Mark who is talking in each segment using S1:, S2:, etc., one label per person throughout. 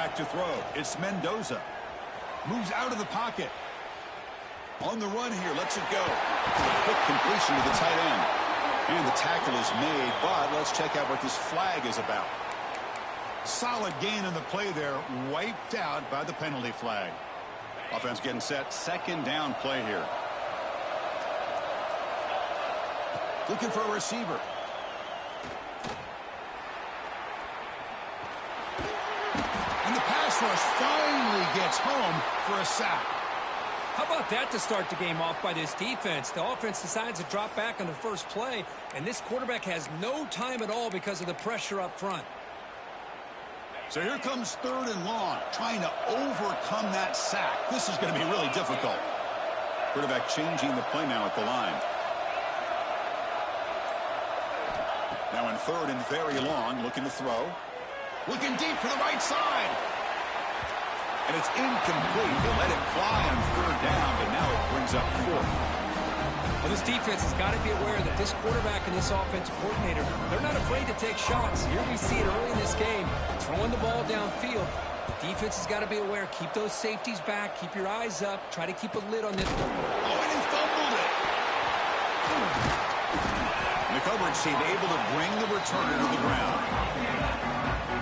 S1: Back to throw. It's Mendoza. Moves out of the pocket. On the run here. Lets it go. Quick completion to the tight end. And the tackle is made, but let's check out what this flag is about. Solid gain on the play there. Wiped out by the penalty flag. Offense getting set. Second down play here. Looking for a receiver. And the pass rush finally gets home for a sack.
S2: How about that to start the game off by this defense? The offense decides to drop back on the first play, and this quarterback has no time at all because of the pressure up front.
S1: So here comes 3rd and long, trying to overcome that sack. This is going to be really difficult. Quarterback changing the play now at the line. Now in 3rd and very long, looking to throw. Looking deep for the right side. And it's incomplete. They let it fly on 3rd down, but now it brings up 4th.
S2: Well, this defense has got to be aware that this quarterback and this offensive coordinator, they're not afraid to take shots. Here we see it early in this game, throwing the ball downfield. The defense has got to be aware. Keep those safeties back. Keep your eyes up. Try to keep a lid on this.
S1: Oh, and he fumbled it. And the coverage team able to bring the returner to the ground.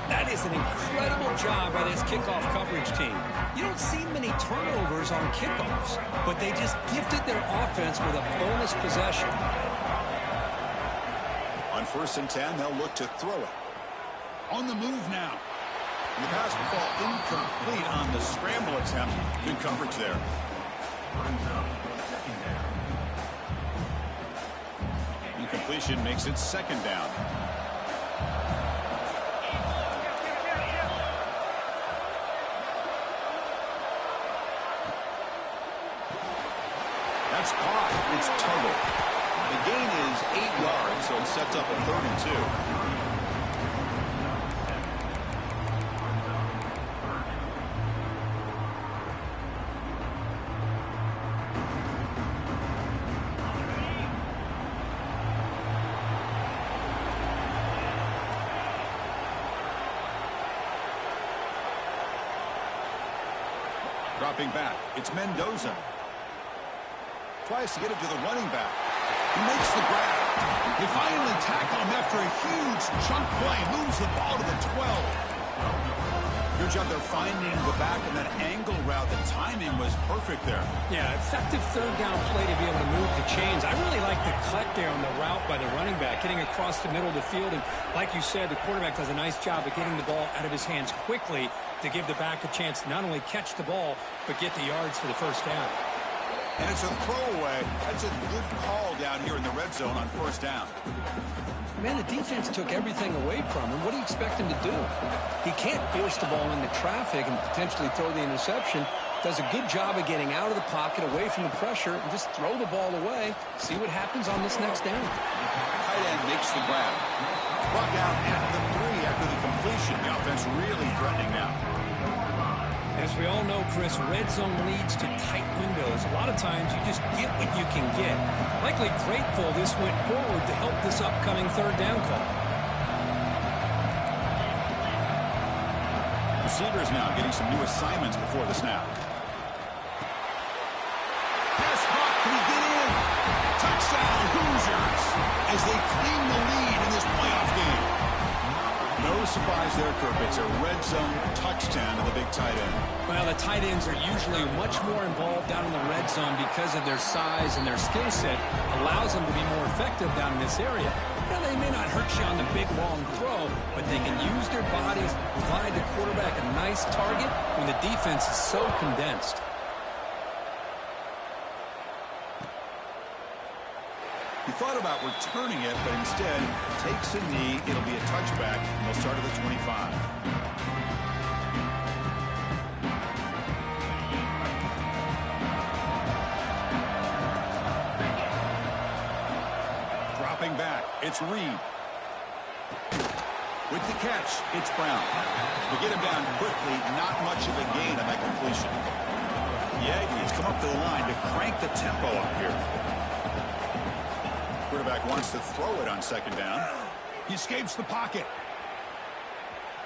S2: That is an incredible job by this kickoff coverage team. You don't see many turnovers on kickoffs, but they just gifted their offense with a bonus possession.
S1: On 1st and 10, they'll look to throw it. On the move now. And the pass will fall incomplete on the scramble attempt. Good coverage there. Incompletion makes it 2nd down. That's caught. It's Tuggle. The gain is 8 yards, so it sets up a 3rd and 2. Dropping back. It's Mendoza. Tries to get it to the running back. He makes the grab. They finally tackle him after a huge chunk play. Moves the ball to the 12. Good job there finding the back in that angle route. The timing was perfect there.
S2: Yeah, effective 3rd down play to be able to move the chains. I really like the cut there on the route by the running back, getting across the middle of the field. And like you said, the quarterback does a nice job of getting the ball out of his hands quickly to give the back a chance to not only catch the ball, but get the yards for the 1st down.
S1: And it's a throwaway. That's a good call down here in the red zone on 1st down.
S2: Man, the defense took everything away from him. What do you expect him to do? He can't force the ball into traffic and potentially throw the interception. Does a good job of getting out of the pocket, away from the pressure, and just throw the ball away. See what happens on this next down.
S1: Tight end makes the grab. Brought down at the 3 after the completion. The offense really threatening now.
S2: As we all know, Chris, red zone leads to tight windows. A lot of times you just get what you can get. Likely grateful this went forward to help this upcoming 3rd down call.
S1: Receivers now getting some new assignments before the snap. Pass caught. Can he get in? Touchdown, Hoosiers, as they claim the lead in this playoff game. No surprise there, Kirk. It's a red zone touchdown to the big tight end.
S2: Well, the tight ends are usually much more involved down in the red zone because of their size and their skill set. Allows them to be more effective down in this area. Now, they may not hurt you on the big, long throw, but they can use their bodies, provide the quarterback a nice target when the defense is so condensed.
S1: He thought about returning it, but instead takes a knee. It'll be a touchback, and they'll start at the 25. Dropping back, it's Reed. With the catch, it's Brown. We get him down quickly, not much of a gain on that completion. The Aggies come up to the line to crank the tempo up here. Quarterback wants to throw it on 2nd down. He escapes the pocket.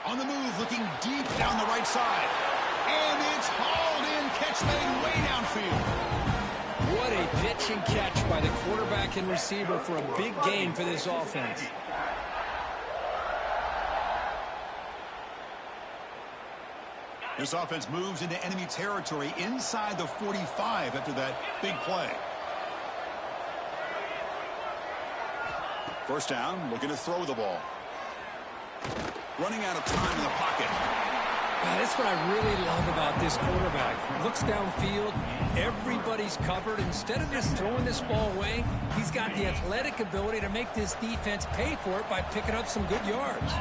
S1: On the move, looking deep down the right side. And it's hauled in, catch made way downfield.
S2: What a pitch and catch by the quarterback and receiver for a big gain for this offense.
S1: This offense moves into enemy territory inside the 45 after that big play. First down, looking to throw the ball. Running out of time in the pocket.
S2: That's what I really love about this quarterback. Looks downfield, everybody's covered. Instead of just throwing this ball away, he's got the athletic ability to make this defense pay for it by picking up some good yards.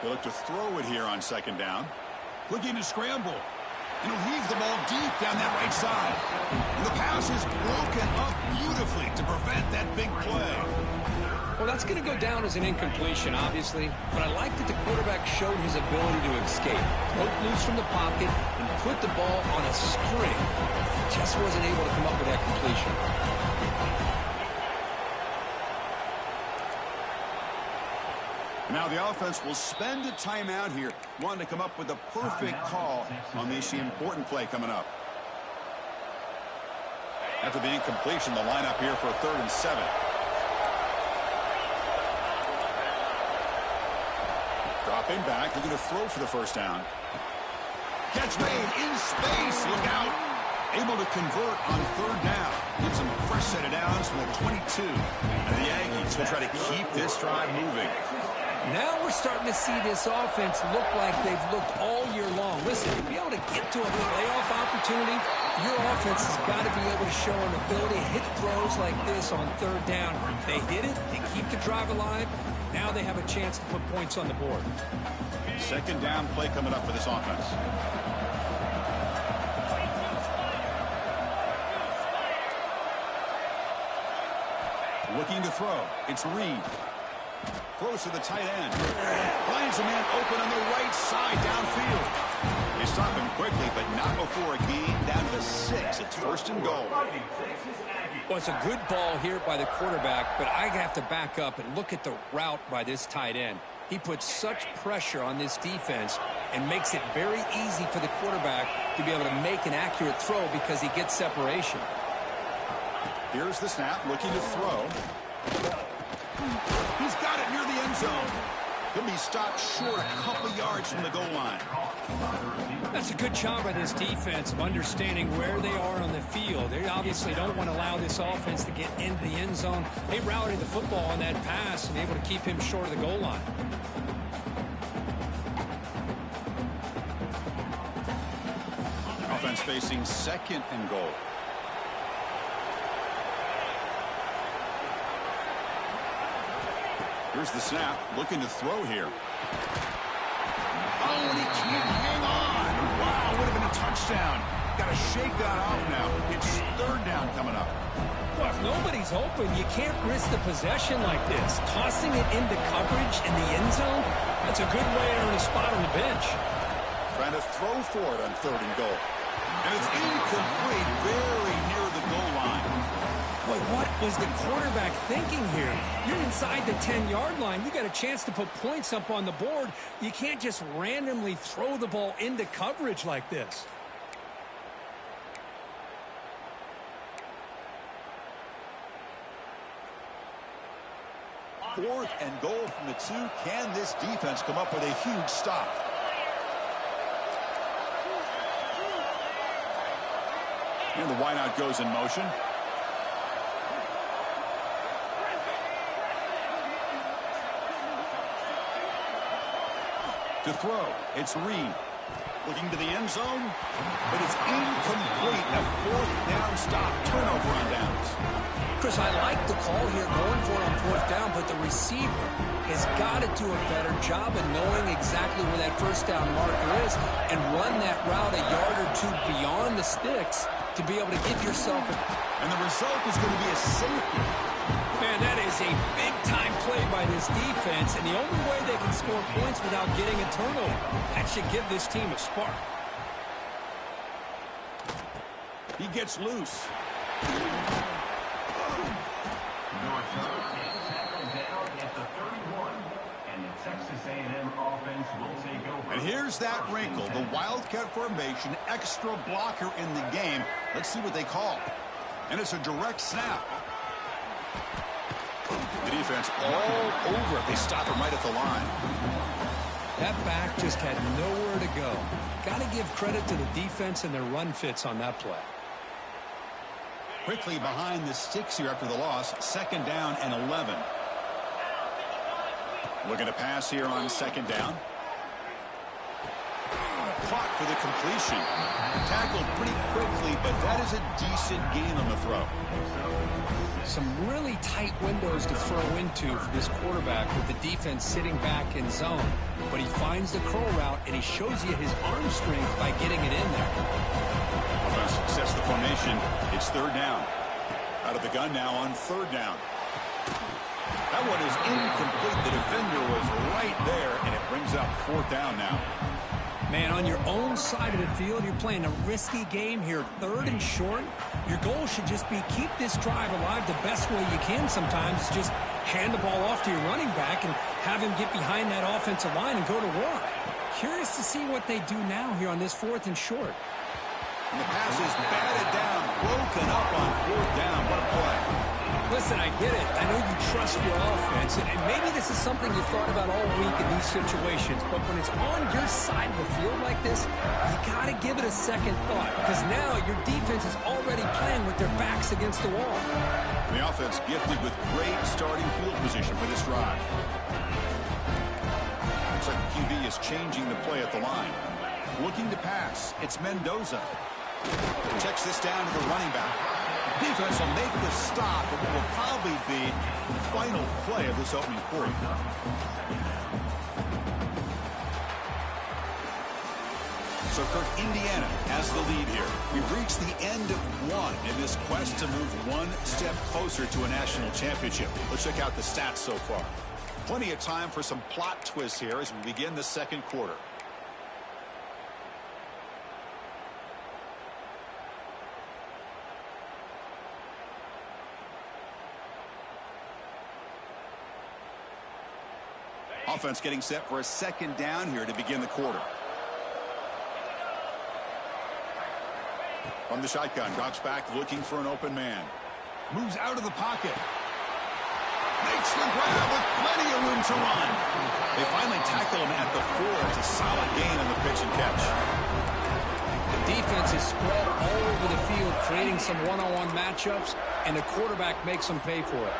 S1: They look to throw it here on second down. Looking to scramble. And he'll heave the ball deep down that right side. And the pass is broken up beautifully to prevent that big play.
S2: Well, that's going to go down as an incompletion, obviously. But I like that the quarterback showed his ability to escape. Broke loose from the pocket and put the ball on a string. Just wasn't able to come up with that completion.
S1: Now the offense will spend a timeout here, wanting to come up with the perfect call on this important play coming up. After the incompletion, the lineup here for a 3rd and 7. Dropping back, looking to throw for the first down. Catch made in space, look out. Able to convert on 3rd down. Gets him a fresh set of downs from the 22. And the Aggies will try to keep this drive moving.
S2: Now we're starting to see this offense look like they've looked all year long. Listen, to be able to get to a playoff opportunity, your offense has got to be able to show an ability to hit throws like this on 3rd down. They hit it, they keep the drive alive. Now they have a chance to put points on the board.
S1: Second down play coming up for this offense. Looking to throw. It's Reed. Throws to the tight end. Finds a man open on the right side downfield. They stop him quickly, but not before a gain down to the 6. It's 1st and goal.
S2: Well, it's a good ball here by the quarterback, but I have to back up and look at the route by this tight end. He puts such pressure on this defense and makes it very easy for the quarterback to be able to make an accurate throw because he gets separation.
S1: Here's the snap, looking to throw. He's got it near the end zone. He'll be stopped short a couple yards from the goal line.
S2: That's a good job by this defense of understanding where they are on the field. They obviously don't want to allow this offense to get into the end zone. They routed the football on that pass and able to keep him short of the goal line.
S1: Offense facing 2nd and goal. Here's the snap, looking to throw here. Oh, and he can't hang on. Wow, would have been a touchdown. Got to shake that off now. It's 3rd down coming up.
S2: Well, if nobody's open, you can't risk the possession like this. Tossing it into coverage in the end zone, that's a good way to earn a spot on the bench.
S1: Trying to throw for it on 3rd and goal. And it's incomplete, very near the goal line.
S2: Boy, what was the quarterback thinking here? You're inside the 10-yard line. You got a chance to put points up on the board. You can't just randomly throw the ball into coverage like this.
S1: Fourth and goal from the 2. Can this defense come up with a huge stop? And the wideout goes in motion. To throw, it's Reed. Looking to the end zone, but it's incomplete. A 4th down stop. Turnover on downs.
S2: Chris, I like the call here going for it on 4th down, but the receiver has got to do a better job of knowing exactly where that 1st down marker is and run that route a yard or 2 beyond the sticks to be able to give yourself a...
S1: And the result is going to be a safety.
S2: Man, that is a big-time play by this defense, and the only way they can score points without getting a turnover. That should give this team a spark.
S1: He gets loose. And here's that wrinkle, the Wildcat formation, extra blocker in the game. Let's see what they call. And it's a direct snap. The defense all over it. They stop him right at the line.
S2: That back just had nowhere to go. Got to give credit to the defense and their run fits on that play.
S1: Quickly behind the sticks here after the loss. 2nd down and 11. Looking to pass here on 2nd down. Caught for the completion. Tackled pretty quickly, but that is a decent gain on the throw.
S2: Some really tight windows to throw into for this quarterback with the defense sitting back in zone. But he finds the curl route, and he shows you his arm strength by getting it in there.
S1: Offense sets the formation. It's 3rd down. Out of the gun now on 3rd down. That one is incomplete. The defender was right there, and it brings up 4th down now.
S2: Man, on your own side of the field, you're playing a risky game here, 3rd and short. Your goal should just be keep this drive alive the best way you can sometimes. Just hand the ball off to your running back and have him get behind that offensive line and go to work. Curious to see what they do now here on this 4th and short.
S1: And the pass is batted down, broken up on 4th down. What a play.
S2: Listen, I get it. I know you trust your offense, and maybe this is something you thought about all week in these situations, but when it's on your side of the field like this, you got to give it a second thought, because now your defense is already playing with their backs against the wall.
S1: The offense gifted with great starting field position for this drive. Looks like the QB is changing the play at the line. Looking to pass. It's Mendoza. Checks this down to the running back. Defense will make the stop, but it will probably be the final play of this opening quarter. So Kirk, Indiana has the lead here. We've reached the end of 1 in this quest to move 1 step closer to a national championship. Let's check out the stats so far. Plenty of time for some plot twists here as we begin the 2nd quarter. Offense getting set for a 2nd down here to begin the quarter. From the shotgun, drops back looking for an open man. Moves out of the pocket. Makes the grab with plenty of room to run. They finally tackle him at the 4. It's a solid gain on the pitch and catch.
S2: The defense is spread all over the field, creating some one-on-one matchups, and the quarterback makes them pay for it.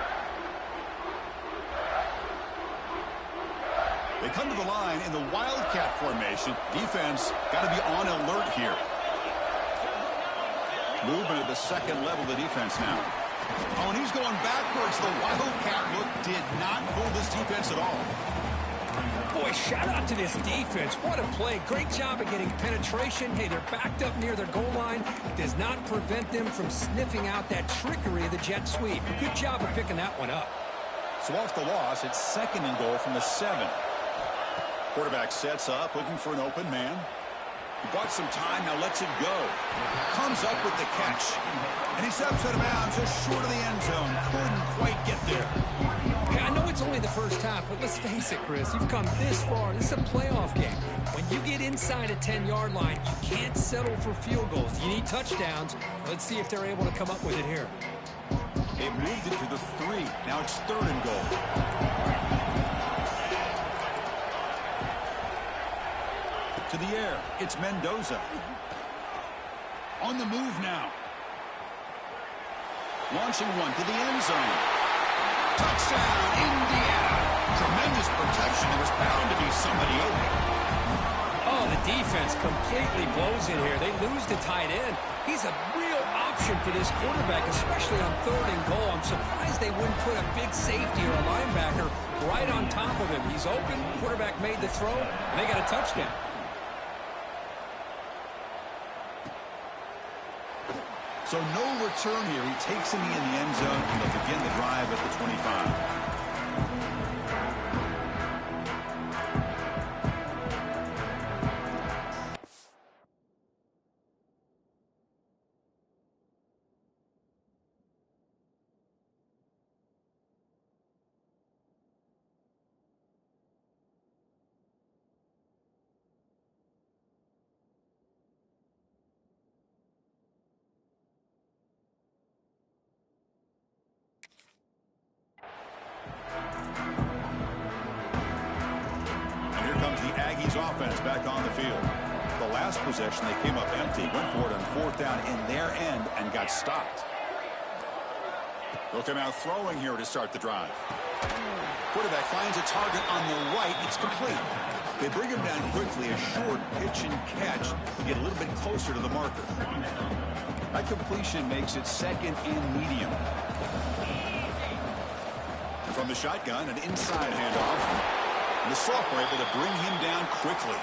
S1: They come to the line in the Wildcat formation. Defense got to be on alert here. Movement at the 2nd level of the defense now. Oh, and he's going backwards. The Wildcat look did not fool this defense at all.
S2: Boy, shout out to this defense. What a play. Great job of getting penetration. Hey, they're backed up near their goal line. Does not prevent them from sniffing out that trickery of the jet sweep. Good job of picking that one up.
S1: So off the loss, it's 2nd and goal from the 7. Quarterback sets up, looking for an open man. He bought some time, now lets it go. Comes up with the catch. And he steps out of bounds just short of the end zone. Couldn't quite get there.
S2: Hey, I know it's only the first half, but let's face it, Chris. You've come this far. This is a playoff game. When you get inside a 10-yard line, you can't settle for field goals. You need touchdowns. Let's see if they're able to come up with it here.
S1: They've moved it to the 3. Now it's 3rd and goal. To the air, it's Mendoza. On the move now. Launching one to the end zone. Touchdown, Indiana. Tremendous protection. There was bound to be somebody open.
S2: Oh, the defense completely blows in here. They lose the tight end. He's a real option for this quarterback, especially on 3rd and goal. I'm surprised they wouldn't put a big safety or a linebacker right on top of him. He's open. Quarterback made the throw, and they got a touchdown.
S1: So no return here. He takes him in the end zone, and they'll begin the drive at the 25. back on the field. The last possession, they came up empty, went for it on 4th down in their end, and got stopped. They'll come out throwing here to start the drive. Quarterback finds a target on the right. It's complete. They bring him down quickly, a short pitch and catch to get a little bit closer to the marker. That completion makes it 2nd and medium. From the shotgun, an inside handoff. And the Soft were able to bring him down quickly.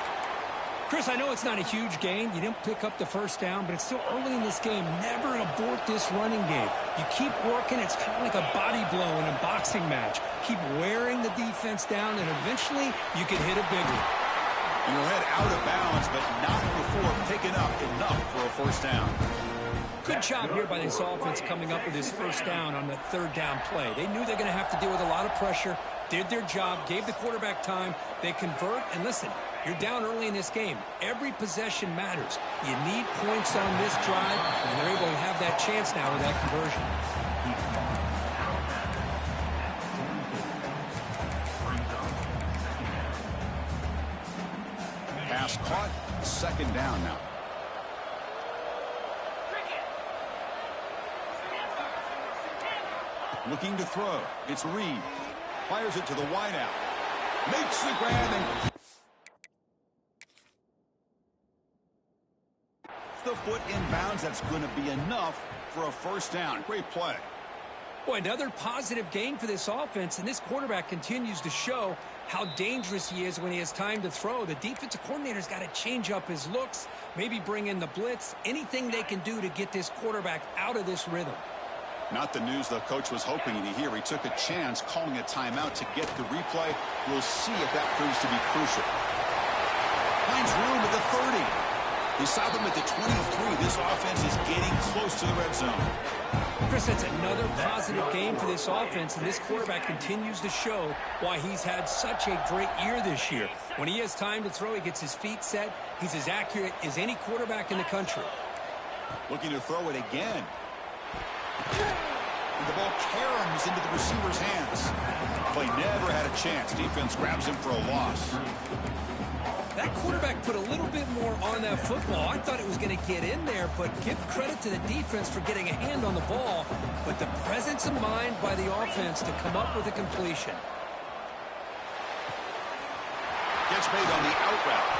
S2: Chris, I know it's not a huge gain. You didn't pick up the 1st down, but it's still early in this game. Never abort this running game. You keep working. It's kind of like a body blow in a boxing match. Keep wearing the defense down, and eventually you can hit a big one.
S1: And he'll head out of bounds, but not before picking up enough for a 1st down.
S2: Good job here by this offense coming up with his 1st down on the 3rd down play. They knew they're going to have to deal with a lot of pressure, did their job, gave the quarterback time. They convert, and listen, you're down early in this game. Every possession matters. You need points on this drive, and they're able to have that chance now with that conversion.
S1: Pass caught, 2nd down now. Looking to throw. It's Reed. Fires it to the wideout. Makes the grab and the foot in bounds. That's going to be enough for a 1st down. Great play.
S2: Boy, another positive gain for this offense, and this quarterback continues to show how dangerous he is when he has time to throw. The defensive coordinator's got to change up his looks, maybe bring in the blitz, anything they can do to get this quarterback out of this rhythm.
S1: Not the news the coach was hoping to hear. He took a chance calling a timeout to get the replay. We'll see if that proves to be crucial. Finds room at the 30. He saw them at the 23. This offense is getting close to the red zone.
S2: Chris, that's another positive game for this offense, and this quarterback continues to show why he's had such a great year this year. When he has time to throw, he gets his feet set. He's as accurate as any quarterback in the country.
S1: Looking to throw it again. And the ball caroms into the receiver's hands. Play never had a chance. Defense grabs him for a loss.
S2: That quarterback put a little bit more on that football. I thought it was going to get in there, but give credit to the defense for getting a hand on the ball. But the presence of mind by the offense to come up with a completion.
S1: Gets made on the out route.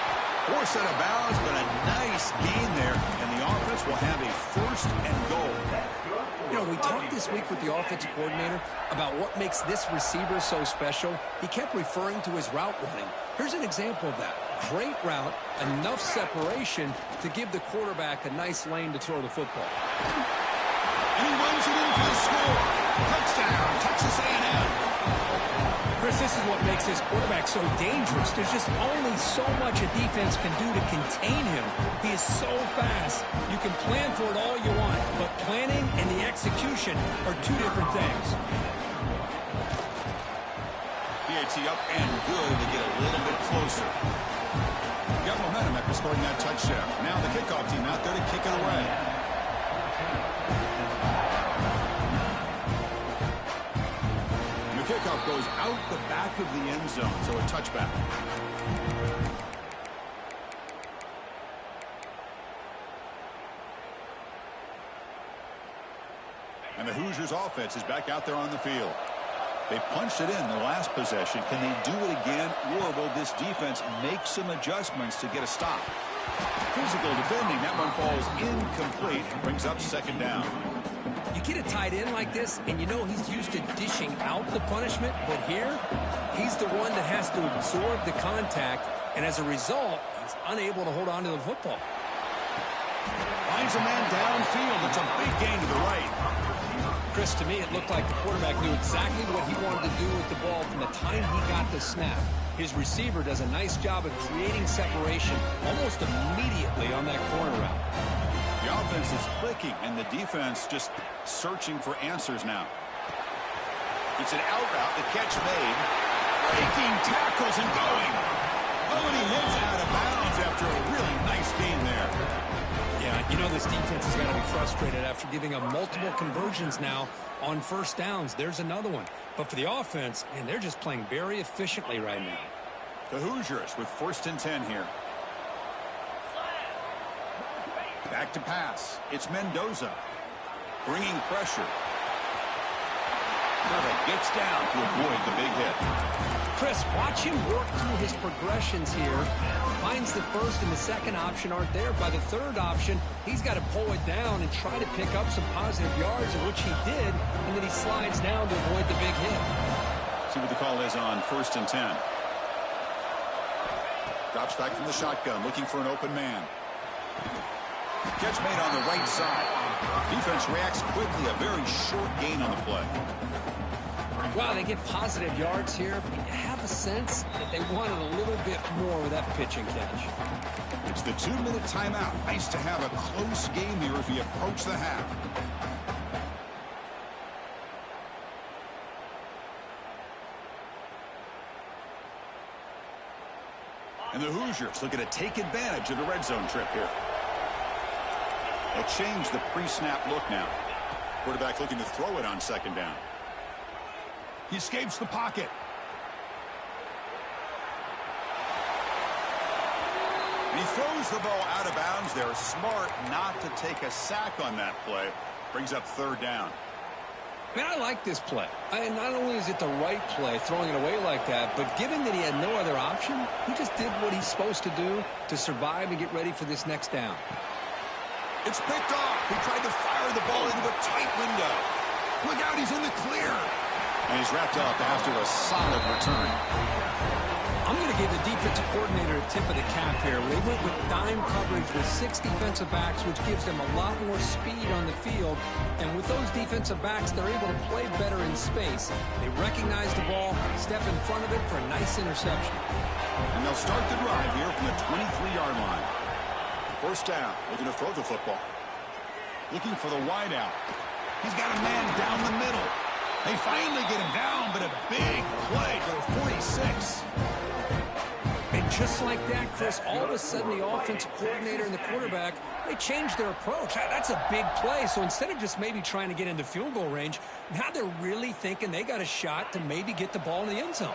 S1: Forced out of bounds, but a nice gain there. And the offense will have a 1st and goal.
S2: You know, we talked this week with the offensive coordinator about what makes this receiver so special. He kept referring to his route running. Here's an example of that. Great route, enough separation to give the quarterback a nice lane to throw the football.
S1: And he runs it in for the score. Touchdown, Texas A&M.
S2: Chris, this is what makes this quarterback so dangerous. There's just only so much a defense can do to contain him. He is so fast. You can plan for it all you want, but planning and the execution are two different things.
S1: PAT up and good to get a little bit closer. Got momentum after scoring that touchdown. Now the kickoff team out there to kick it away. Kickoff goes out the back of the end zone, so a touchback. And the Hoosiers offense is back out there on the field. They punched it in the last possession. Can they do it again, or will this defense make some adjustments to get a stop? Physical defending. That one falls incomplete. Brings up 2nd down.
S2: You get a tight end like this, and you know he's used to dishing out the punishment, but here, he's the one that has to absorb the contact, and as a result, he's unable to hold on to the football.
S1: Finds a man downfield. It's a big gain to the right.
S2: Chris, to me, it looked like the quarterback knew exactly what he wanted to do with the ball from the time he got the snap. His receiver does a nice job of creating separation almost immediately on that corner route.
S1: The offense is clicking, and the defense just searching for answers now. It's an out route. The catch made. Breaking tackles and going. Oh, and he heads out of bounds after a really nice game there.
S2: Yeah, you know this defense has got to be frustrated after giving up multiple conversions now on 1st downs. There's another one. But for the offense, man, they're just playing very efficiently right now.
S1: The Hoosiers with 1st and 10 here. Back to pass. It's Mendoza. Bringing pressure. Gets down to avoid the big hit.
S2: Chris, watch him work through his progressions here. Finds the first and the second option aren't there. By the third option, he's got to pull it down and try to pick up some positive yards, which he did, and then he slides down to avoid the big hit.
S1: See what the call is on 1st and 10. Drops back from the shotgun, looking for an open man. Catch made on the right side. Defense reacts quickly. A very short gain on the play.
S2: Wow, they get positive yards here, but you have a sense that they wanted a little bit more with that pitch and catch.
S1: It's the 2-minute timeout. Nice to have a close game here as we approach the half. And the Hoosiers looking to take advantage of the red zone trip here. They'll change the pre-snap look now. Quarterback looking to throw it on 2nd down. He escapes the pocket. And he throws the ball out of bounds there. Smart not to take a sack on that play. Brings up 3rd down.
S2: Man, I like this play. Not only is it the right play, throwing it away like that, but given that he had no other option, he just did what he's supposed to do to survive and get ready for this next down.
S1: It's picked off. He tried to fire the ball into a tight window. Look out, he's in the clear. And he's wrapped up after a solid return.
S2: I'm going to give the defensive coordinator a tip of the cap here. They went with dime coverage with 6 defensive backs, which gives them a lot more speed on the field. And with those defensive backs, they're able to play better in space. They recognize the ball, step in front of it for a nice interception.
S1: And they'll start the drive here from the 23-yard line. 1st down, looking to throw the football. Looking for the wide out. He's got a man down the middle. They finally get him down, but a big play for 46.
S2: And just like that, Chris, all of a sudden the offensive coordinator and the quarterback, they changed their approach. That's a big play. So instead of just maybe trying to get into field goal range, now they're really thinking they got a shot to maybe get the ball in the end zone.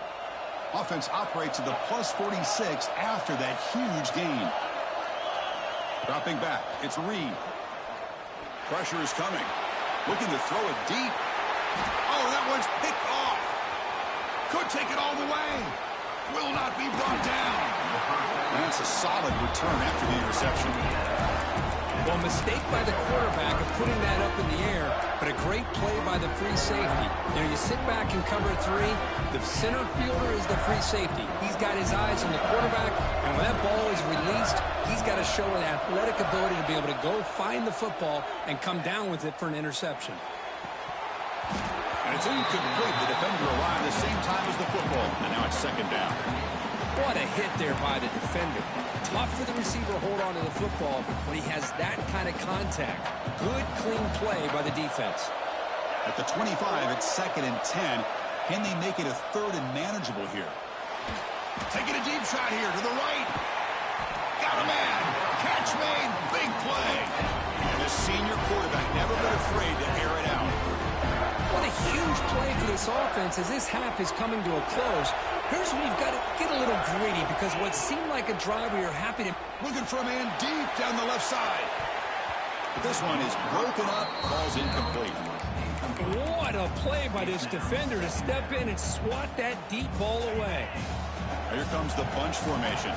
S1: Offense operates at the plus 46 after that huge gain. Dropping back, it's Reed. Pressure is coming. Looking to throw it deep. Oh, that one's picked off. Could take it all the way. Will not be brought down. And that's a solid return after the interception.
S2: Well, mistake by the quarterback of putting that up in the air, but a great play by the free safety. You know, you sit back and cover 3. The center fielder is the free safety. He's got his eyes on the quarterback, and when that ball is released, he's got to show an athletic ability to be able to go find the football and come down with it for an interception.
S1: And it's incomplete. The defender arrived the same time as the football, and now it's 2nd down.
S2: What a hit there by the defender. Tough for the receiver to hold on to the football when he has that kind of contact. Good, clean play by the defense.
S1: At the 25, it's 2nd and 10. Can they make it a 3rd and manageable here? Taking a deep shot here to the right. Got a man. Catch made. Big play. And the senior quarterback never been afraid to air it out.
S2: What a huge play for this offense as this half is coming to a close. Here's where you've got to get a little greedy because what seemed like a drive where you're happy to...
S1: Looking for a man deep down the left side. This one is broken up. Ball's incomplete.
S2: What a play by this defender to step in and swat that deep ball away.
S1: Here comes the bunch formation.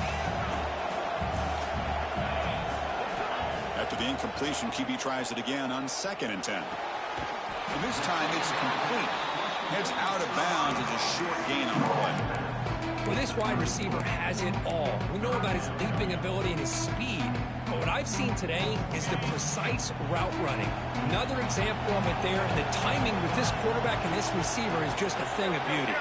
S1: After the incompletion, QB tries it again on 2nd and 10. And this time it's complete. Heads out of bounds as a short gain on the play.
S2: Well, this wide receiver has it all. We know about his leaping ability and his speed. But what I've seen today is the precise route running. Another example of it there. The timing with this quarterback and this receiver is just a thing of beauty.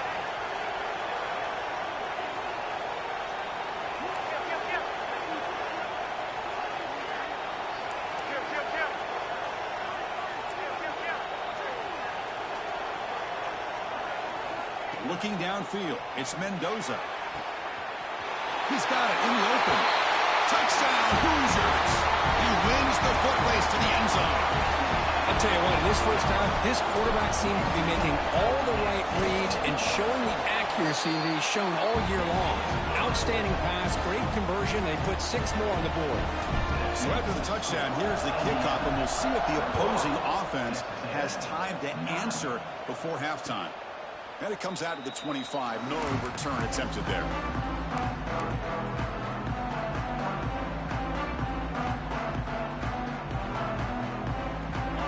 S1: Looking downfield, it's Mendoza. He's got it in the open. Touchdown, Hoosiers. He wins the foot race to the end zone.
S2: I'll tell you what, in this first half, this quarterback seemed to be making all the right reads and showing the accuracy that he's shown all year long. Outstanding pass, great conversion. They put 6 more on the board.
S1: So after the touchdown, here's the kickoff, and we'll see if the opposing offense has time to answer before halftime. And it comes out to the 25. No return attempted there.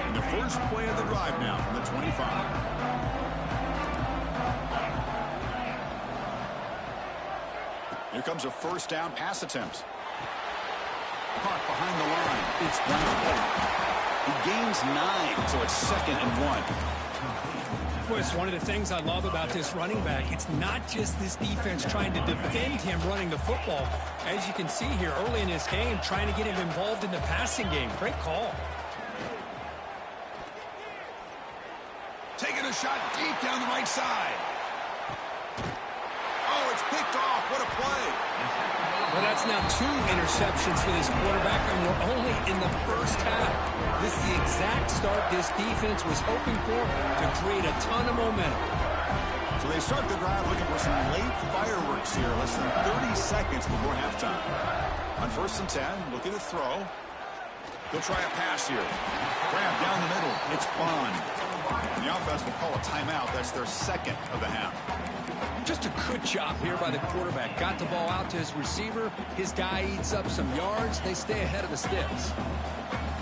S1: And the first play of the drive now from the 25. Here comes a first down pass attempt. Caught behind the line. It's Brown. He gains 9, so it's 2nd and 1.
S2: Well, it's one of the things I love about this running back. It's not just this defense trying to defend him running the football. As you can see here early in this game, trying to get him involved in the passing game. Great call.
S1: Taking a shot deep down the right side. Oh, it's picked off. What a play.
S2: Well, that's now 2 interceptions for this quarterback, and we're only in the first half. This is the exact start this defense was hoping for to create a ton of momentum.
S1: So they start the drive looking for some late fireworks here, less than 30 seconds before halftime. On 1st and 10, looking to throw. They'll try a pass here. Grab down the middle. It's Bond. The offense will call a timeout. That's their 2nd of the half.
S2: Just a good job here by the quarterback. Got the ball out to his receiver. His guy eats up some yards. They stay ahead of the sticks.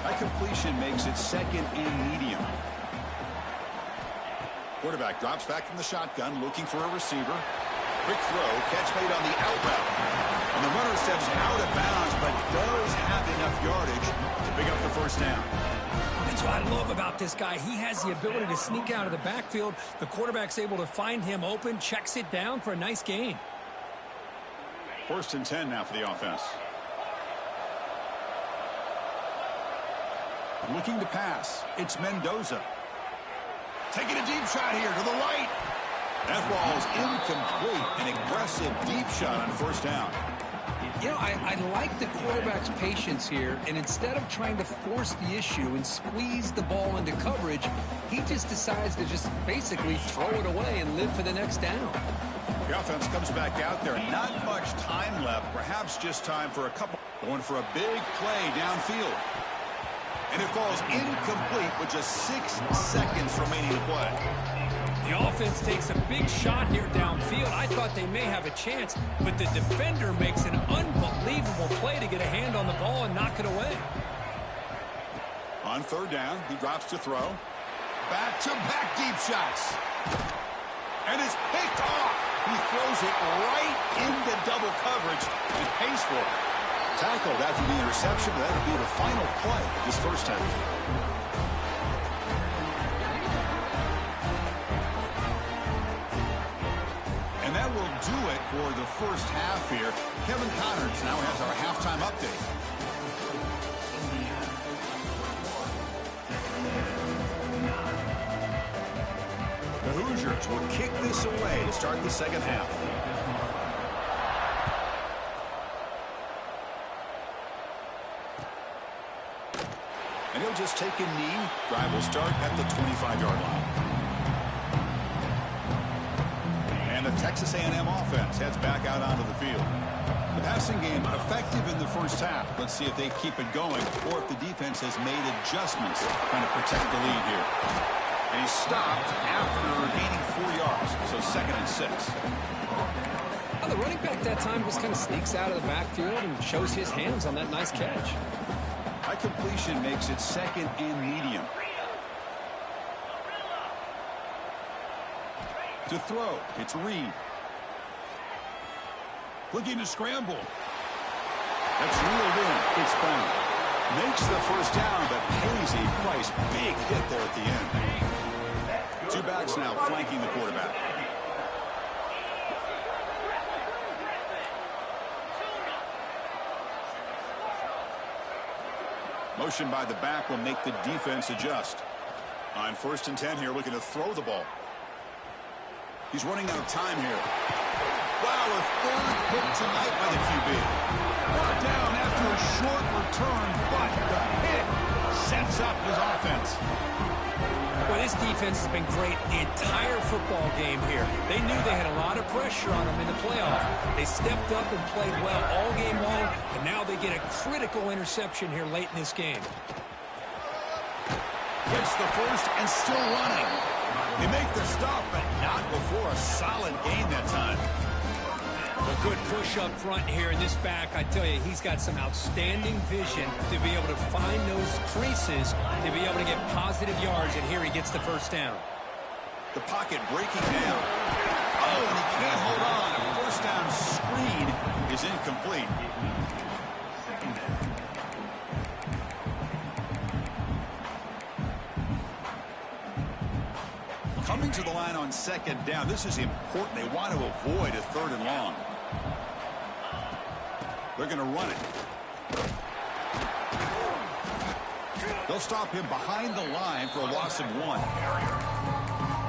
S1: That completion makes it 2nd and medium. Quarterback drops back from the shotgun, looking for a receiver. Quick throw, catch made on the out route. And the runner steps out of bounds, but does have enough yardage to pick up the first down.
S2: That's what I love about this guy. He has the ability to sneak out of the backfield. The quarterback's able to find him open, checks it down for a nice gain.
S1: 1st and 10 now for the offense. Looking to pass. It's Mendoza. Taking a deep shot here to the right. That ball is incomplete. An aggressive deep shot on 1st down.
S2: You know, I like the quarterback's patience here, and instead of trying to force the issue and squeeze the ball into coverage, he just decides to just basically throw it away and live for the next down.
S1: The offense comes back out there. Not much time left. Perhaps just time for a couple. Going for a big play downfield. And it falls incomplete with just 6 seconds remaining to play.
S2: The offense takes a big shot here downfield. I thought they may have a chance, but the defender makes an unbelievable play to get a hand on the ball and knock it away.
S1: On 3rd down, he drops to throw. Back-to-back deep shots. And it's picked off. He throws it right into double coverage and pays for it. Tackled after the interception. That'll be the final play of this first half. And that will do it for the first half here. Kevin Connors now has our halftime update. The Hoosiers will kick this away to start the 2nd half. And he'll just take a knee. Drive will start at the 25-yard line. And the Texas A&M offense heads back out onto the field. The passing game effective in the first half. Let's see if they keep it going or if the defense has made adjustments trying to protect the lead here. And he stopped after gaining 4 yards, so 2nd and 6.
S2: Well, the running back that time just kind of sneaks out of the backfield and shows his hands on that nice catch.
S1: That completion makes it 2nd and medium. To throw, it's Reed. Looking to scramble. That's reeled in. It's Brown. Makes the first down, but pays a price. Big hit there at the end. 2 backs now flanking the quarterback. Motion by the back will make the defense adjust. On 1st and 10 here, looking to throw the ball. He's running out of time here. Wow, a 3rd hit tonight by the QB. Brought down after a short return, but the hit sets up his offense.
S2: Well, this defense has been great the entire football game here. They knew they had a lot of pressure on them in the playoff. They stepped up and played well all game long, and now they get a critical interception here late in this game.
S1: Gets the first and still running. They make the stop, but not before a solid gain that time.
S2: A good push up front here in this back. I tell you, he's got some outstanding vision to be able to find those creases, to be able to get positive yards, and here he gets the first down.
S1: The pocket breaking down. Oh, and he can't hold on. A first down screen is incomplete. Coming to the line on second down. This is important. They want to avoid a third and long. They're going to run it. They'll stop him behind the line for a loss of 1.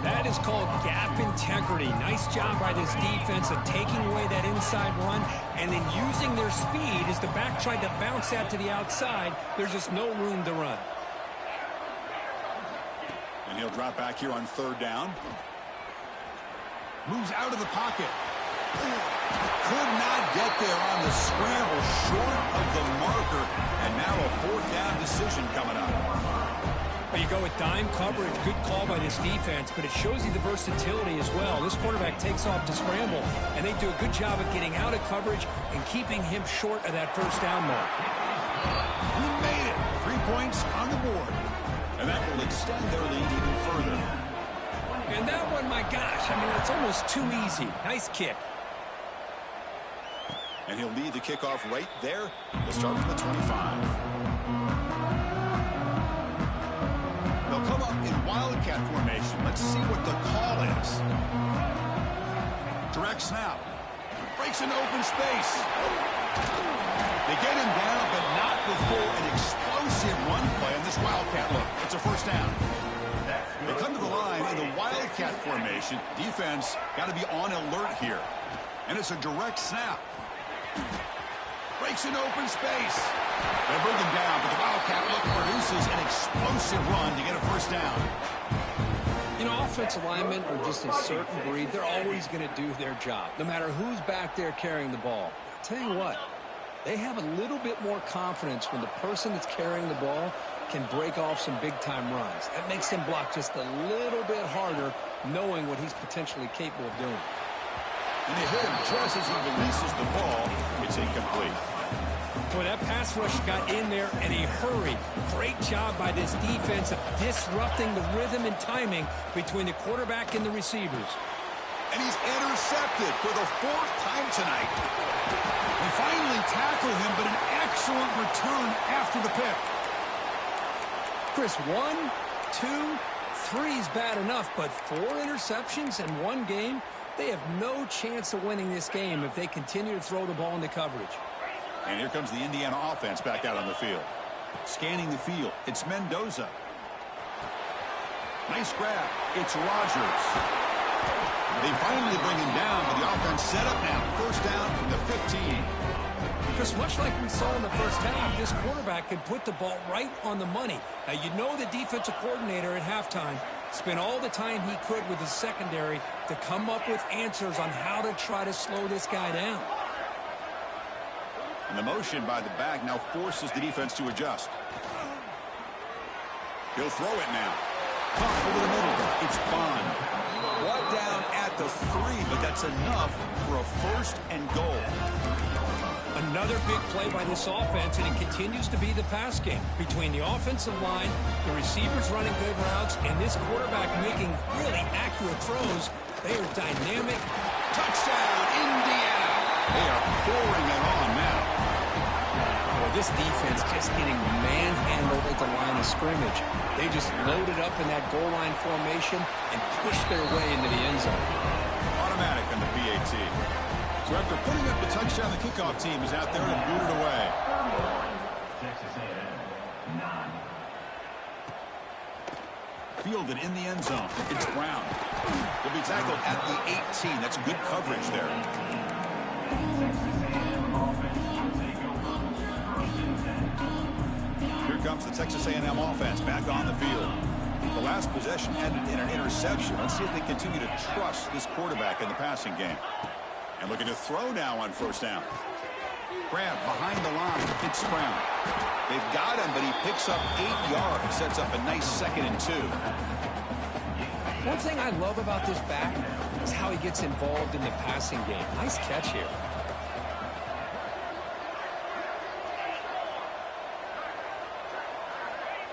S2: That is called gap integrity. Nice job by this defense of taking away that inside run and then using their speed as the back tried to bounce that to the outside. There's just no room to run.
S1: And he'll drop back here on third down. Moves out of the pocket. Could not get there on the scramble, short of the marker. And now a fourth down decision coming up.
S2: Well, you go with dime coverage. Good call by this defense, but it shows you the versatility as well. This quarterback takes off to scramble, and they do a good job of getting out of coverage and keeping him short of that first down mark.
S1: We made it. 3 points on the board. And that will extend their lead even further.
S2: And that one, my gosh, I mean, it's almost too easy. Nice kick.
S1: And he'll lead the kickoff right there. They'll start from the 25. They'll come up in wildcat formation. Let's see what the call is. Direct snap. Breaks into open space. They get him down, but not before an explosive run play on this wildcat look. It's a first down. They come to the line in the wildcat formation. Defense got to be on alert here. And it's a direct snap. Breaks in open space. They bring him down, but the wildcat look produces an explosive run to get a first down.
S2: You know, offensive linemen are just a certain breed. They're always going to do their job, no matter who's back there carrying the ball. I'll tell you what, they have a little bit more confidence when the person that's carrying the ball can break off some big-time runs. That makes him block just a little bit harder, knowing what he's potentially capable of doing.
S1: And they hit him just as he releases the ball. It's incomplete.
S2: Boy, that pass rush got in there in a hurry. Great job by this defense of disrupting the rhythm and timing between the quarterback and the receivers.
S1: And he's intercepted for the 4th time tonight. They finally tackle him, but an excellent return after the pick.
S2: Chris, 1, 2, 3 is bad enough, but 4 interceptions in one game? They have no chance of winning this game if they continue to throw the ball into coverage.
S1: And here comes the Indiana offense back out on the field. Scanning the field, it's Mendoza. Nice grab. It's Rogers. They finally bring him down, but the offense set up now. First down from the 15.
S2: Because much like we saw in the first half, this quarterback can put the ball right on the money. Now, you know the defensive coordinator at halftime spent all the time he could with his secondary to come up with answers on how to try to slow this guy down.
S1: And the motion by the back now forces the defense to adjust. He'll throw it now. Pump over the middle. It's Bond. Brought down at the 3, but that's enough for a first and goal.
S2: Another big play by this offense, and it continues to be the pass game. Between the offensive line, the receivers running good routes, and this quarterback making really accurate throws, they are dynamic.
S1: Touchdown, Indiana. They are pouring it on now.
S2: Boy, this defense just getting manhandled at the line of scrimmage. They just loaded up in that goal line formation and pushed their way into the end zone.
S1: Automatic on the PAT. So after putting up the touchdown, the kickoff team is out there and booted away. Fielded in the end zone. It's Brown. He'll be tackled at the 18. That's good coverage there. Here comes the Texas A&M offense back on the field. The last possession ended in an interception. Let's see if they continue to trust this quarterback in the passing game. And looking to throw now on first down. Grab behind the line. It's Brown. They've got him, but he picks up 8 yards. Sets up a nice 2nd and 2.
S2: One thing I love about this back is how he gets involved in the passing game. Nice catch here.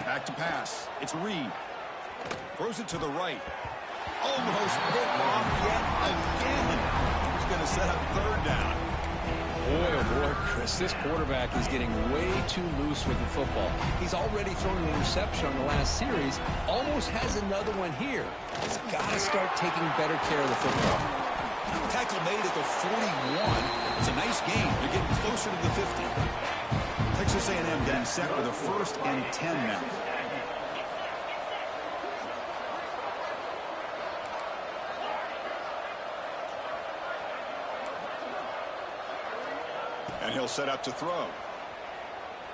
S1: Back to pass. It's Reed. Throws it to the right. Almost picked off yet again. He's going to set up 3rd down.
S2: Boy, oh boy, Chris, this quarterback is getting way too loose with the football. He's already thrown an interception on the last series. Almost has another one here. He's got to start taking better care of the football.
S1: Tackle made at the 41. It's a nice gain. They're getting closer to the 50. Texas A&M getting set for the 1st and 10 now. And he'll set up to throw.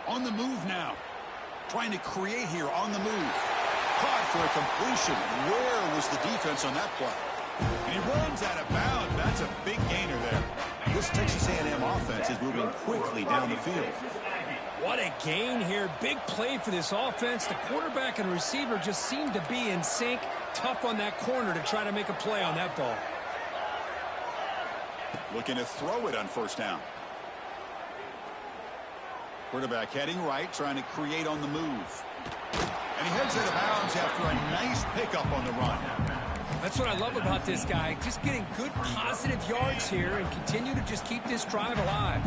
S1: On the move now. Trying to create here on the move. Caught for a completion. Where was the defense on that play? And he runs out of bounds. That's a big gainer there. This Texas A&M offense is moving quickly down the field.
S2: What a gain here. Big play for this offense. The quarterback and receiver just seem to be in sync. Tough on that corner to try to make a play on that ball.
S1: Looking to throw it on first down. Quarterback heading right, trying to create on the move. And he heads out of bounds after a nice pickup on the run.
S2: That's what I love about this guy. Just getting good positive yards here and continue to just keep this drive alive.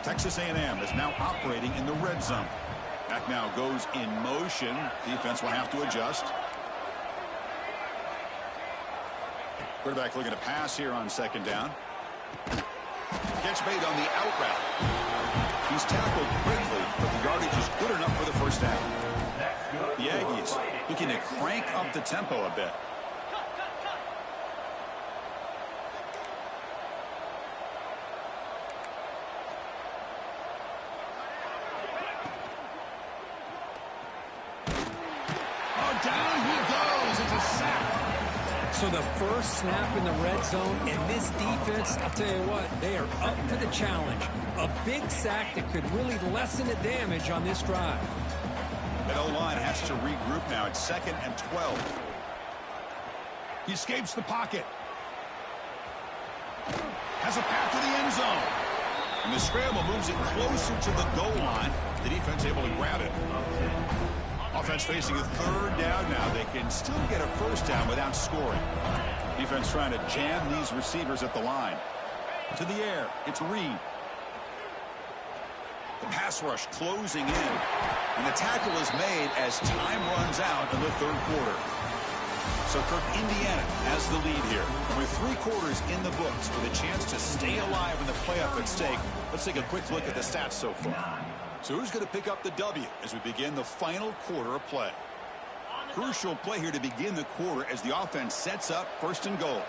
S1: Texas A&M is now operating in the red zone. Back now goes in motion. Defense will have to adjust. Quarterback looking to pass here on 2nd down. Catch made on the out route. He's tackled quickly, but the yardage is good enough for the 1st down. The Aggies looking to crank up the tempo a bit. Down he goes. It's a sack.
S2: So the first snap in the red zone, and this defense, I'll tell you what, they are up for the challenge. A big sack that could really lessen the damage on this drive.
S1: That O-line has to regroup now. It's 2nd and 12. He escapes the pocket. Has a path to the end zone. And the scramble moves it closer to the goal line. The defense able to grab it. Offense facing a 3rd down now. They can still get a 1st down without scoring. Defense trying to jam these receivers at the line. To the air. It's Reed. The pass rush closing in. And the tackle is made as time runs out in the 3rd quarter. So Kirk, Indiana has the lead here. With 3 quarters in the books with a chance to stay alive in the playoff at stake. Let's take a quick look at the stats so far. So who's going to pick up the W as we begin the final quarter of play? Crucial play here to begin the quarter as the offense sets up 1st and goal.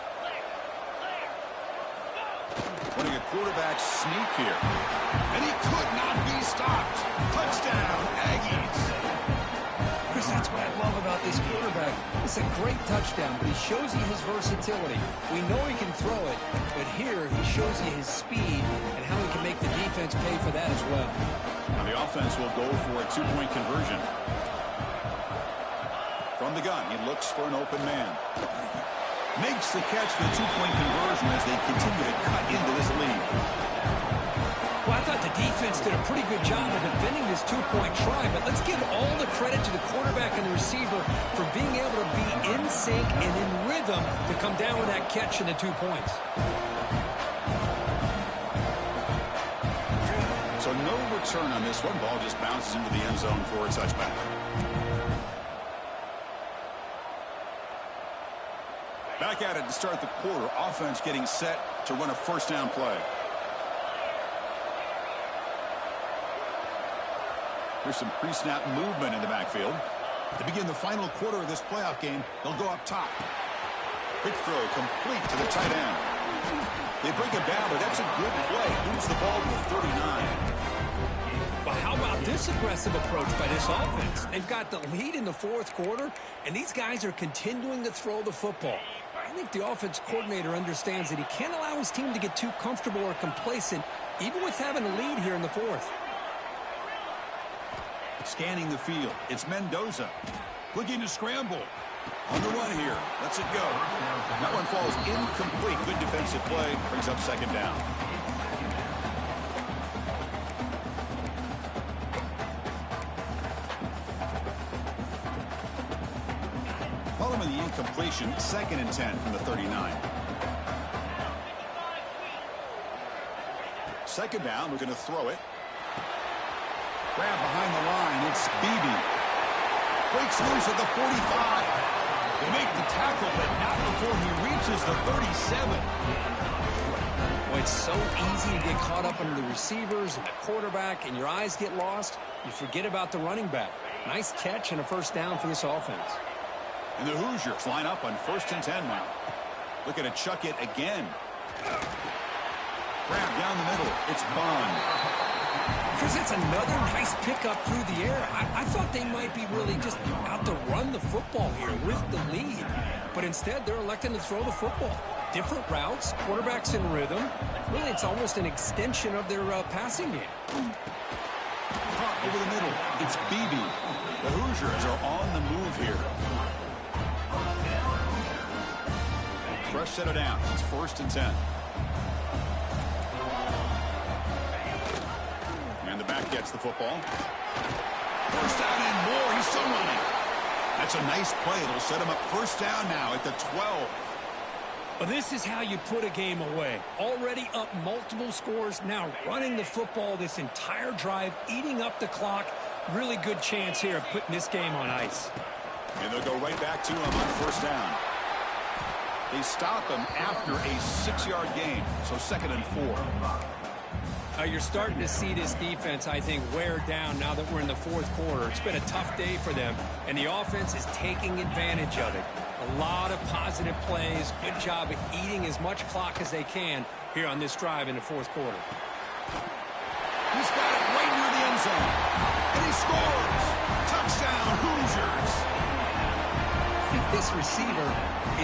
S1: Running a quarterback sneak here. And he could not be stopped. Touchdown, Aggies.
S2: Chris, that's what I love about this quarterback. It's a great touchdown, but he shows you his versatility. We know he can throw it, but here he shows you his speed and how he can make the defense pay for that as well.
S1: Now the offense will go for a 2-point conversion. From the gun, he looks for an open man. Makes the catch for the 2-point conversion as they continue to cut into this lead.
S2: Well, I thought the defense did a pretty good job of defending this 2-point try, but let's give all the credit to the quarterback and the receiver for being able to be in sync and in rhythm to come down with that catch and the 2 points.
S1: So no return on this one. Ball just bounces into the end zone for a touchback. Back at it to start the quarter. Offense getting set to run a 1st down play. There's some pre-snap movement in the backfield. To begin the final quarter of this playoff game, they'll go up top. Quick throw complete to the tight end. They break him down, but that's a good play. Moves the ball to the 39.
S2: But how about this aggressive approach by this offense. They've got the lead in the fourth quarter, and these guys are continuing to throw the football. I think the offense coordinator understands that he can't allow his team to get too comfortable or complacent, even with having a lead here in the fourth.
S1: Scanning the field, it's Mendoza. Looking to scramble. On the run here, lets it go. That one falls incomplete. Good defensive play, brings up second down. Following the incompletion, 2nd and 10 from the 39. Second down, we're going to throw it. Grab behind the line, it's Beebe. Breaks loose at the 45. They make the tackle, but not before he reaches the 37.
S2: Well, it's so easy to get caught up under the receivers and the quarterback, and your eyes get lost. You forget about the running back. Nice catch and a first down for this offense.
S1: And the Hoosiers line up on 1st and 10 now. Looking to chuck it again. Grab down the middle. It's Bond.
S2: Chris, that's another nice pickup through the air. I thought they might be really just out to run the football here with the lead. But instead, they're electing to throw the football. Different routes, quarterbacks in rhythm. Really, it's almost an extension of their passing game.
S1: Caught over the middle. It's Beebe. The Hoosiers are on the move here. Fresh set of downs. It's 1st and 10. And the back gets the football. First down and more. He's still running. That's a nice play. It'll set him up first down now at the 12.
S2: Well, this is how you put a game away. Already up multiple scores, now running the football this entire drive, eating up the clock. Really good chance here of putting this game on ice.
S1: And they'll go right back to him on first down. They stop him after a 6-yard gain, so 2nd and 4.
S2: You're starting to see this defense, I think, wear down now that we're in the fourth quarter. It's been a tough day for them, and the offense is taking advantage of it. A lot of positive plays. Good job of eating as much clock as they can here on this drive in the fourth quarter.
S1: He's got it right near the end zone, and he scores! Touchdown, Hoosiers!
S2: This receiver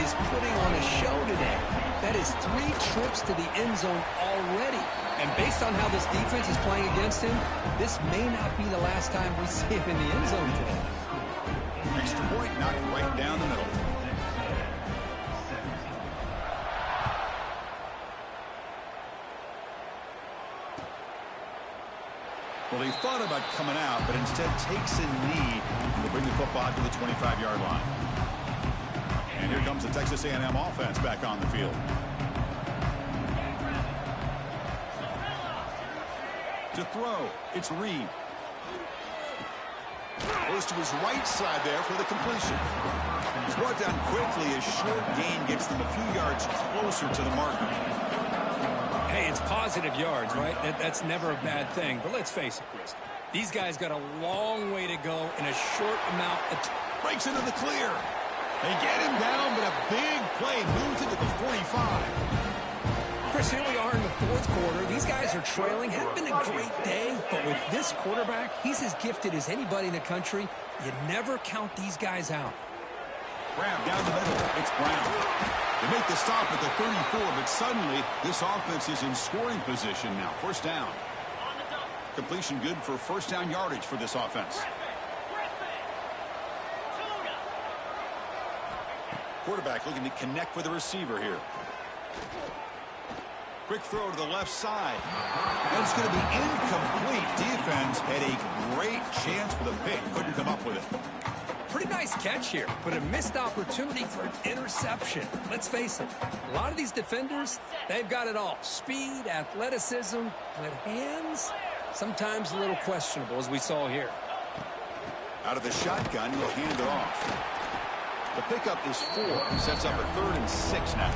S2: is putting on a show today. That is 3 trips to the end zone already. And based on how this defense is playing against him, this may not be the last time we see him in the end zone today.
S1: Extra point knocked right down the middle. Well, he thought about coming out, but instead takes a knee to bring the football to the 25-yard line. And here comes the Texas A&M offense back on the field. To throw, it's Reed. Goes to his right side there for the completion. He's brought down quickly as short gain gets them a few yards closer to the marker.
S2: Hey, it's positive yards, right? That's never a bad thing. But let's face it, Chris. These guys got a long way to go in a short amount of time.
S1: Breaks into the clear. They get him down, but a big play moves into the 45.
S2: Chris, here we are in the fourth quarter. These guys are trailing. Hadn't been a great day, but with this quarterback, he's as gifted as anybody in the country. You never count these guys out.
S1: Grab down the middle. It's Brown. They make the stop at the 34, but suddenly this offense is in scoring position now. First down. Completion good for first down yardage for this offense. Quarterback looking to connect with the receiver here. Quick throw to the left side. And it's going to be incomplete. Defense had a great chance for the pick. Couldn't come up with it.
S2: Pretty nice catch here, but a missed opportunity for an interception. Let's face it, a lot of these defenders, they've got it all. Speed, athleticism, but hands, sometimes a little questionable, as we saw here.
S1: Out of the shotgun, he'll hand it off. The pickup is 4. Sets up a 3rd and 6 now.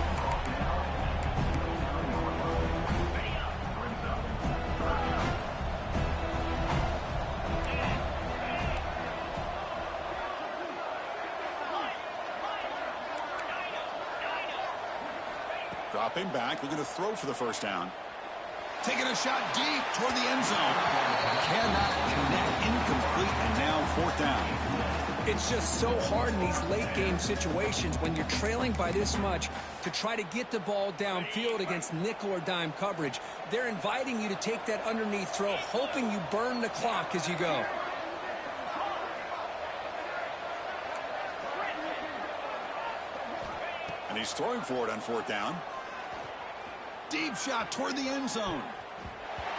S1: Dropping back, looking to throw for the first down. Taking a shot deep toward the end zone. Cannot connect, incomplete, and now fourth down.
S2: It's just so hard in these late-game situations when you're trailing by this much to try to get the ball downfield against nickel or dime coverage. They're inviting you to take that underneath throw, hoping you burn the clock as you go.
S1: And he's throwing for it on fourth down. Deep shot toward the end zone.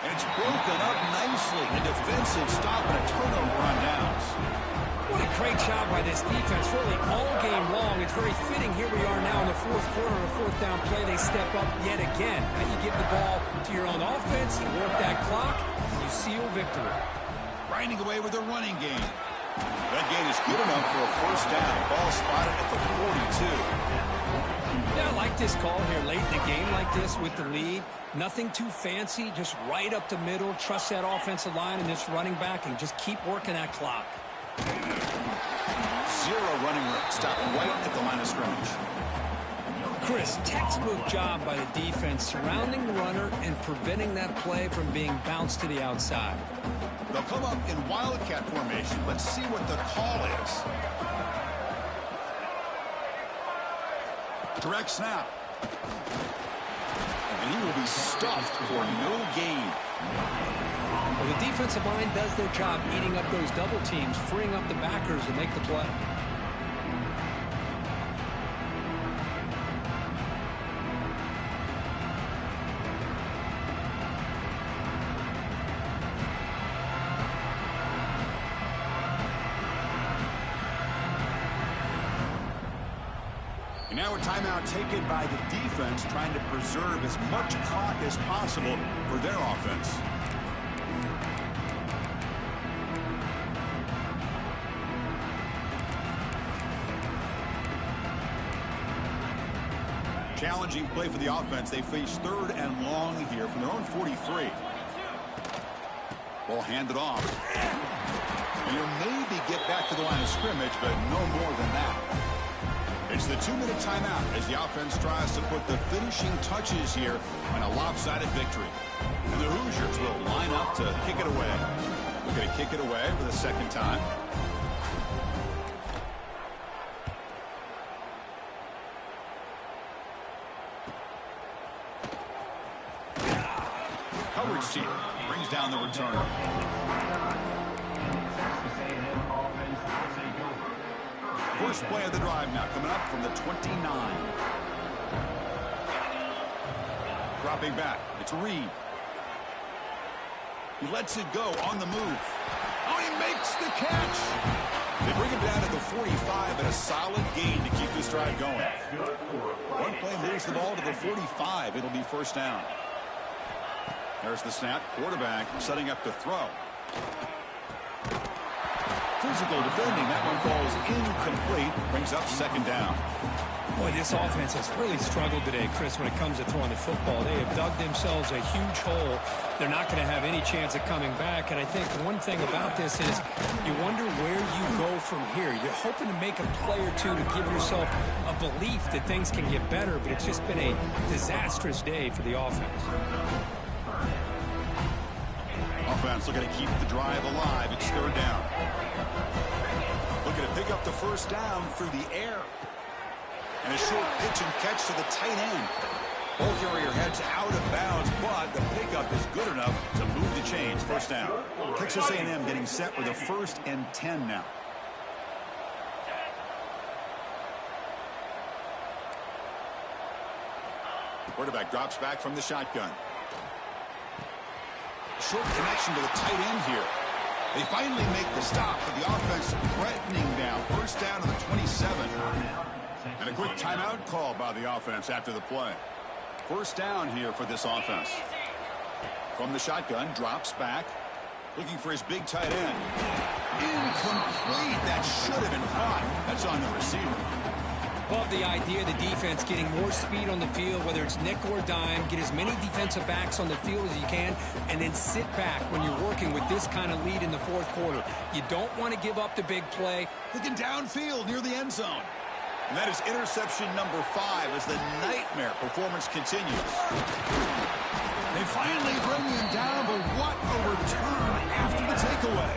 S1: And it's broken up nicely. A defensive stop and a turnover on downs.
S2: What a great job by this defense, really all game long. It's very fitting. Here we are now in the fourth quarter, a fourth down play. They step up yet again. Now you give the ball to your own offense, you work that clock, and you seal victory.
S1: Grinding away with a running game. That gain is good enough for a first down. Ball spotted at the 42.
S2: Yeah, I like this call here late in the game like this with the lead. Nothing too fancy, just right up the middle. Trust that offensive line and this running back and just keep working that clock.
S1: Zero running room. Stop right at the line of scrimmage.
S2: Chris, textbook job by the defense surrounding the runner and preventing that play from being bounced to the outside.
S1: They'll come up in wildcat formation. Let's see what the call is. Direct snap. And he will be stuffed for no gain.
S2: Well, the defensive line does their job eating up those double teams, freeing up the backers to make the play.
S1: And now a timeout taken by the defense, trying to preserve as much clock as possible for their offense. Challenging play for the offense. They face third and long here from their own 43. Ball handed off. And you'll maybe get back to the line of scrimmage, but no more than that. It's the 2-minute timeout as the offense tries to put the finishing touches here on a lopsided victory. And the Hoosiers will line up to kick it away. We're going to kick it away for the second time. Coverage team brings down the returner. First play of the drive now coming up from the 29. Dropping back. It's Reed. He lets it go on the move. Oh, he makes the catch. They bring him down to the 45 and a solid gain to keep this drive going. One play moves the ball to the 45. It'll be first down. There's the snap. Quarterback setting up to throw. Physical defending. That one falls incomplete. Brings up second down.
S2: Boy, this offense has really struggled today, Chris, when it comes to throwing the football. They have dug themselves a huge hole. They're not going to have any chance of coming back. And I think one thing about this is you wonder where you go from here. You're hoping to make a play or two to give yourself a belief that things can get better, but it's just been a disastrous day for the offense.
S1: Offense looking to keep the drive alive. It's third down. Looking to pick up the first down through the air. And a short pitch and catch to the tight end. Ball carrier heads out of bounds, but the pickup is good enough to move the chains. First down. Texas A&M getting set with a 1st and 10 now. Quarterback drops back from the shotgun. Short connection to the tight end here. They finally make the stop, but the offense threatening now. First down to the 27. And a quick timeout call by the offense after the play. First down here for this offense. From the shotgun, drops back. Looking for his big tight end. Incomplete. That should have been caught. That's on the receiver.
S2: Love the idea of the defense getting more speed on the field, whether it's nickel or dime, get as many defensive backs on the field as you can, and then sit back when you're working with this kind of lead in the fourth quarter. You don't want to give up the big play.
S1: Looking downfield near the end zone. And that is interception number 5 as the nightmare performance continues.
S3: They finally bring him down, but what a return after the takeaway.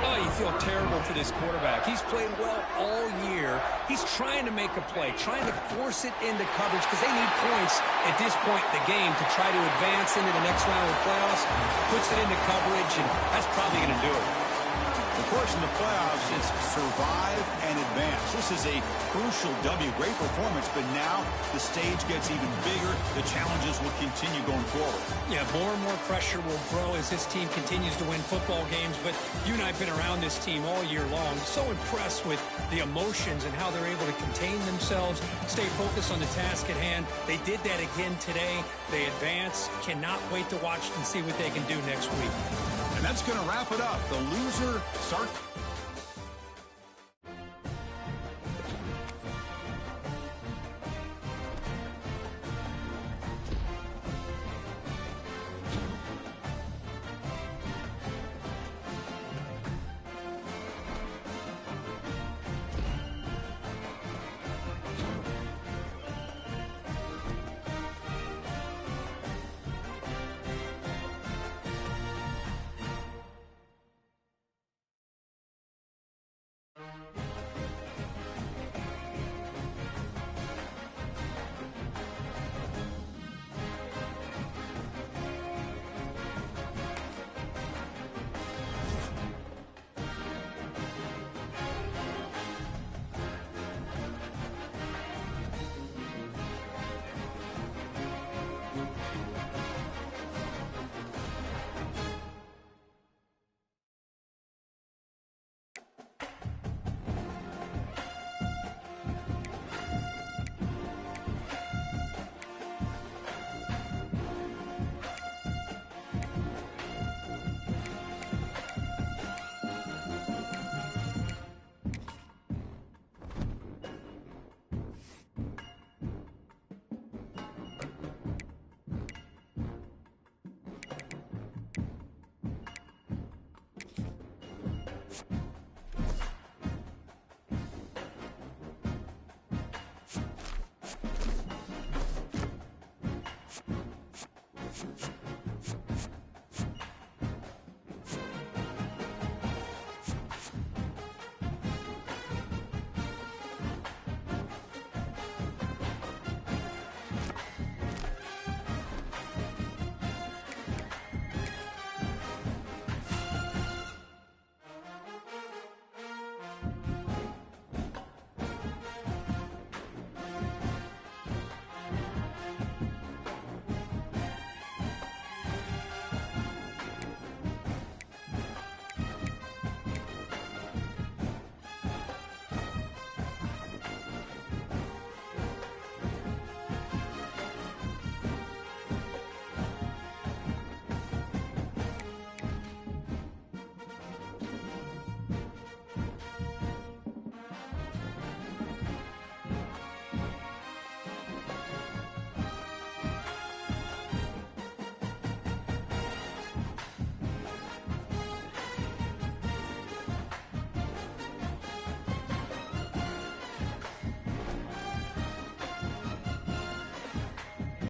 S2: Oh, you feel terrible for this quarterback. He's played well all year. He's trying to make a play, trying to force it into coverage because they need points at this point in the game to try to advance into the next round of the playoffs. Puts it into coverage, and that's probably going to do it.
S1: Of course, in the playoffs, it's survive and advance. This is a crucial W. Great performance, but now the stage gets even bigger. The challenges will continue going forward.
S2: Yeah, more and more pressure will grow as this team continues to win football games, but you and I have been around this team all year long. So impressed with the emotions and how they're able to contain themselves, stay focused on the task at hand. They did that again today. They advance. Cannot wait to watch and see what they can do next week.
S1: And that's going to wrap it up. The loser starts